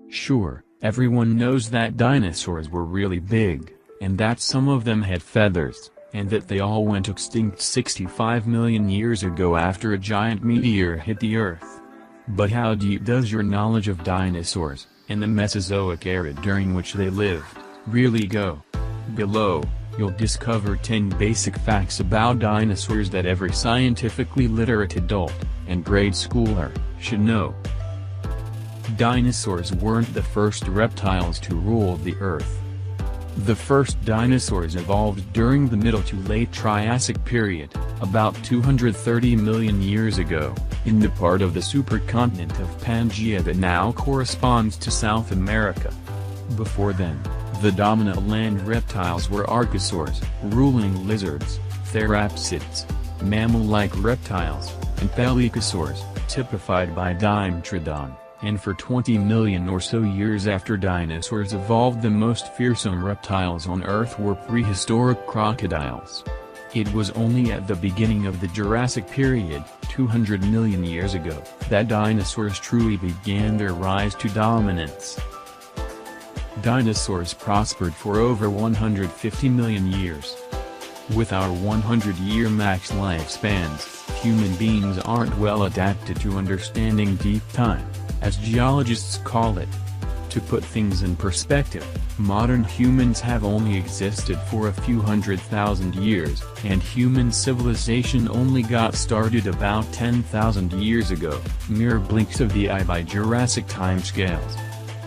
Sure, everyone knows that dinosaurs were really big, and that some of them had feathers, and that they all went extinct 65 million years ago after a giant meteor hit the Earth. But how deep does your knowledge of dinosaurs, and the Mesozoic era during which they lived, really go? Below, you'll discover 10 basic facts about dinosaurs that every scientifically literate adult, and grade schooler, should know. Dinosaurs weren't the first reptiles to rule the Earth. The first dinosaurs evolved during the Middle to Late Triassic period, about 230 million years ago, in the part of the supercontinent of Pangaea that now corresponds to South America. Before then, the dominant land reptiles were archosaurs, ruling lizards, therapsids, mammal-like reptiles, and pelycosaurs, typified by Dimetrodon. And for 20 million or so years after dinosaurs evolved, the most fearsome reptiles on Earth were prehistoric crocodiles. It was only at the beginning of the Jurassic period, 200 million years ago, that dinosaurs truly began their rise to dominance. Dinosaurs prospered for over 150 million years. With our 100-year max lifespans, human beings aren't well adapted to understanding deep time, as geologists call it. To put things in perspective, modern humans have only existed for a few 100,000 years, and human civilization only got started about 10,000 years ago, mere blinks of the eye by Jurassic timescales.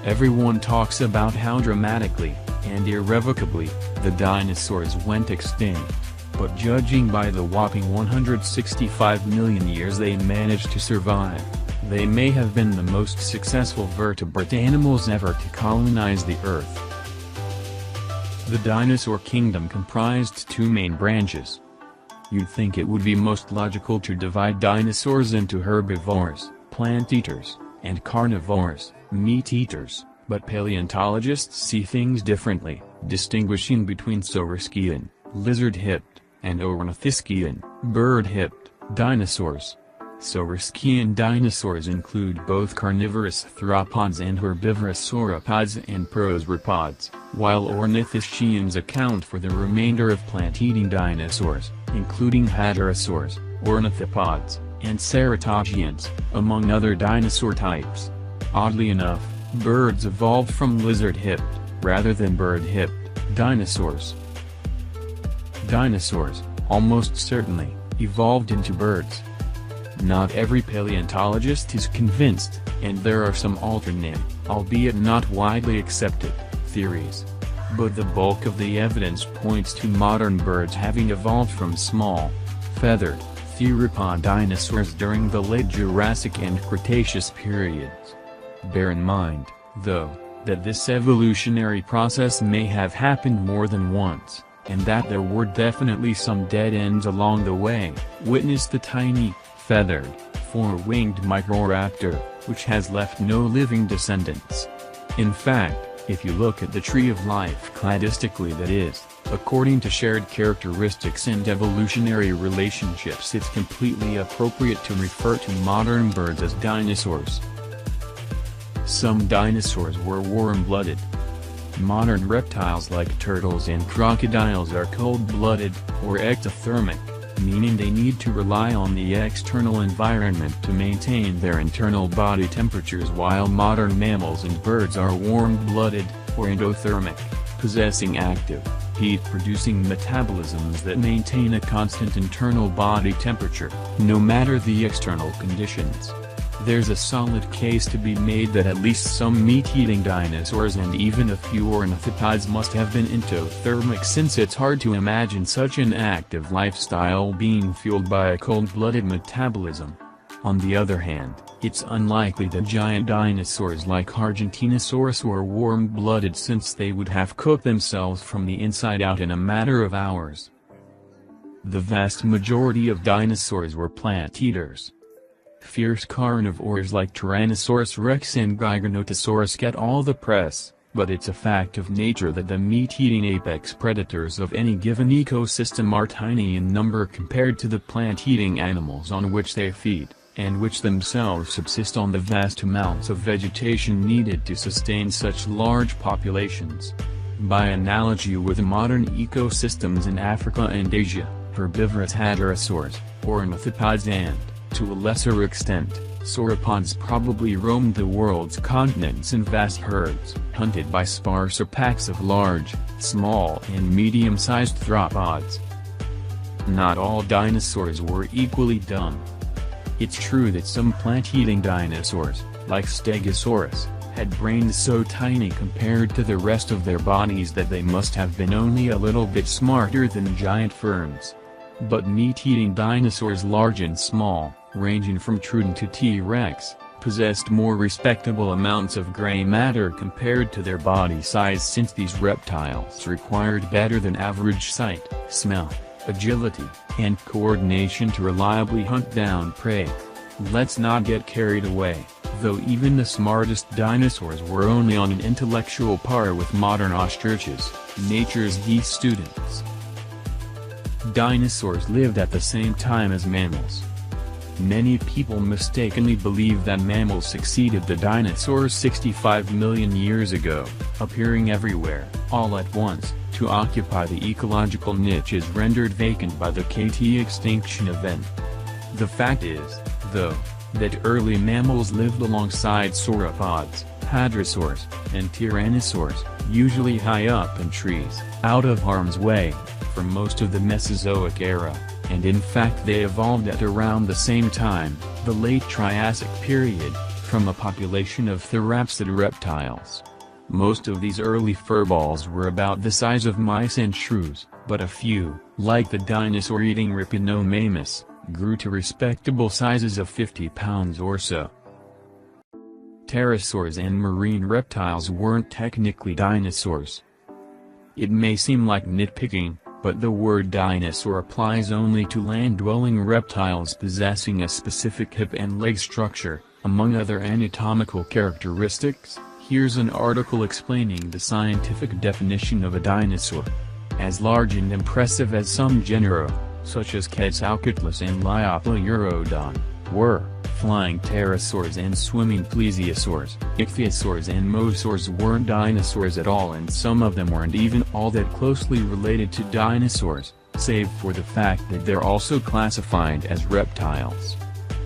Everyone talks about how dramatically, and irrevocably, the dinosaurs went extinct. But judging by the whopping 165 million years they managed to survive, they may have been the most successful vertebrate animals ever to colonize the Earth. The dinosaur kingdom comprised two main branches. You'd think it would be most logical to divide dinosaurs into herbivores, plant-eaters, and carnivores, meat-eaters, but paleontologists see things differently, distinguishing between saurischian, lizard-hipped, and ornithischian, bird-hipped, dinosaurs. Saurischian dinosaurs include both carnivorous theropods and herbivorous sauropods and prosauropods, while ornithischians account for the remainder of plant-eating dinosaurs, including hadrosaurs, ornithopods, and ceratogians, among other dinosaur types. Oddly enough, birds evolved from lizard-hipped, rather than bird-hipped, dinosaurs. Dinosaurs, almost certainly, evolved into birds. Not every paleontologist is convinced, and there are some alternate, albeit not widely accepted, theories. But the bulk of the evidence points to modern birds having evolved from small, feathered, theropod dinosaurs during the late Jurassic and Cretaceous periods. Bear in mind, though, that this evolutionary process may have happened more than once, and that there were definitely some dead ends along the way. Witness the tiny, feathered, four-winged Microraptor, which has left no living descendants. In fact, if you look at the tree of life cladistically, that is, according to shared characteristics and evolutionary relationships, it's completely appropriate to refer to modern birds as dinosaurs. Some dinosaurs were warm-blooded. Modern reptiles like turtles and crocodiles are cold-blooded, or ectothermic, meaning they need to rely on the external environment to maintain their internal body temperatures, while modern mammals and birds are warm-blooded, or endothermic, possessing active, heat-producing metabolisms that maintain a constant internal body temperature, no matter the external conditions. There's a solid case to be made that at least some meat-eating dinosaurs and even a few ornithopods must have been endothermic, since it's hard to imagine such an active lifestyle being fueled by a cold-blooded metabolism. On the other hand, it's unlikely that giant dinosaurs like Argentinosaurus were warm-blooded, since they would have cooked themselves from the inside out in a matter of hours. The vast majority of dinosaurs were plant-eaters. Fierce carnivores like Tyrannosaurus rex and Giganotosaurus get all the press, but it's a fact of nature that the meat-eating apex predators of any given ecosystem are tiny in number compared to the plant-eating animals on which they feed. and which themselves subsist on the vast amounts of vegetation needed to sustain such large populations. By analogy with modern ecosystems in Africa and Asia, herbivorous hadrosaurs, ornithopods and, to a lesser extent, sauropods probably roamed the world's continents in vast herds, hunted by sparser packs of large, small and medium-sized theropods. Not all dinosaurs were equally dumb. It's true that some plant-eating dinosaurs, like Stegosaurus, had brains so tiny compared to the rest of their bodies that they must have been only a little bit smarter than giant ferns. But meat-eating dinosaurs large and small, ranging from Troodon to T-Rex, possessed more respectable amounts of gray matter compared to their body size, since these reptiles required better than average sight, smell, agility, and coordination to reliably hunt down prey. Let's not get carried away, though even the smartest dinosaurs were only on an intellectual par with modern ostriches, nature's geese students. Dinosaurs lived at the same time as mammals. Many people mistakenly believe that mammals succeeded the dinosaurs 65 million years ago, appearing everywhere, all at once, to occupy the ecological niches rendered vacant by the KT extinction event. The fact is, though, that early mammals lived alongside sauropods, hadrosaurs, and tyrannosaurs, usually high up in trees, out of harm's way, for most of the Mesozoic era, and in fact they evolved at around the same time, the late Triassic period, from a population of therapsid reptiles. Most of these early furballs were about the size of mice and shrews, but a few, like the dinosaur-eating Rhipinomamus, grew to respectable sizes of 50 pounds or so. Pterosaurs and marine reptiles weren't technically dinosaurs. It may seem like nitpicking, but the word dinosaur applies only to land-dwelling reptiles possessing a specific hip and leg structure, among other anatomical characteristics. Here's an article explaining the scientific definition of a dinosaur. As large and impressive as some genera, such as Quetzalcoatlus and Liopleurodon, were, flying pterosaurs and swimming plesiosaurs, ichthyosaurs and mosaurs weren't dinosaurs at all, and some of them weren't even all that closely related to dinosaurs, save for the fact that they're also classified as reptiles.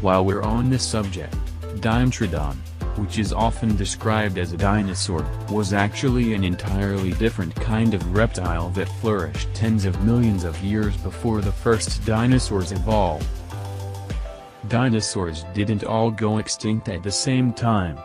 While we're on this subject, Dimetrodon, which is often described as a dinosaur, was actually an entirely different kind of reptile that flourished tens of millions of years before the first dinosaurs evolved. Dinosaurs didn't all go extinct at the same time.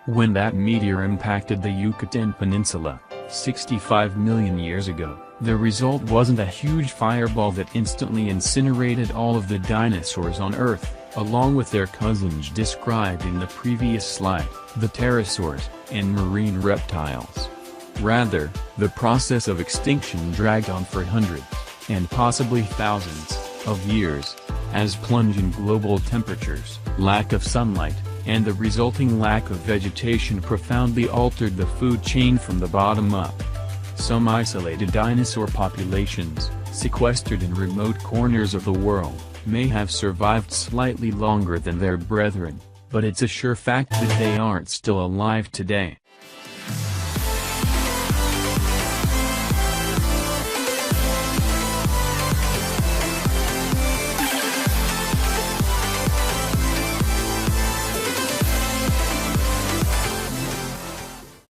When that meteor impacted the Yucatan Peninsula, 65 million years ago, the result wasn't a huge fireball that instantly incinerated all of the dinosaurs on Earth, along with their cousins described in the previous slide, the pterosaurs, and marine reptiles. Rather, the process of extinction dragged on for hundreds, and possibly thousands, of years, as plunging global temperatures, lack of sunlight, and the resulting lack of vegetation profoundly altered the food chain from the bottom up. Some isolated dinosaur populations, sequestered in remote corners of the world, may have survived slightly longer than their brethren, but it's a sure fact that they aren't still alive today.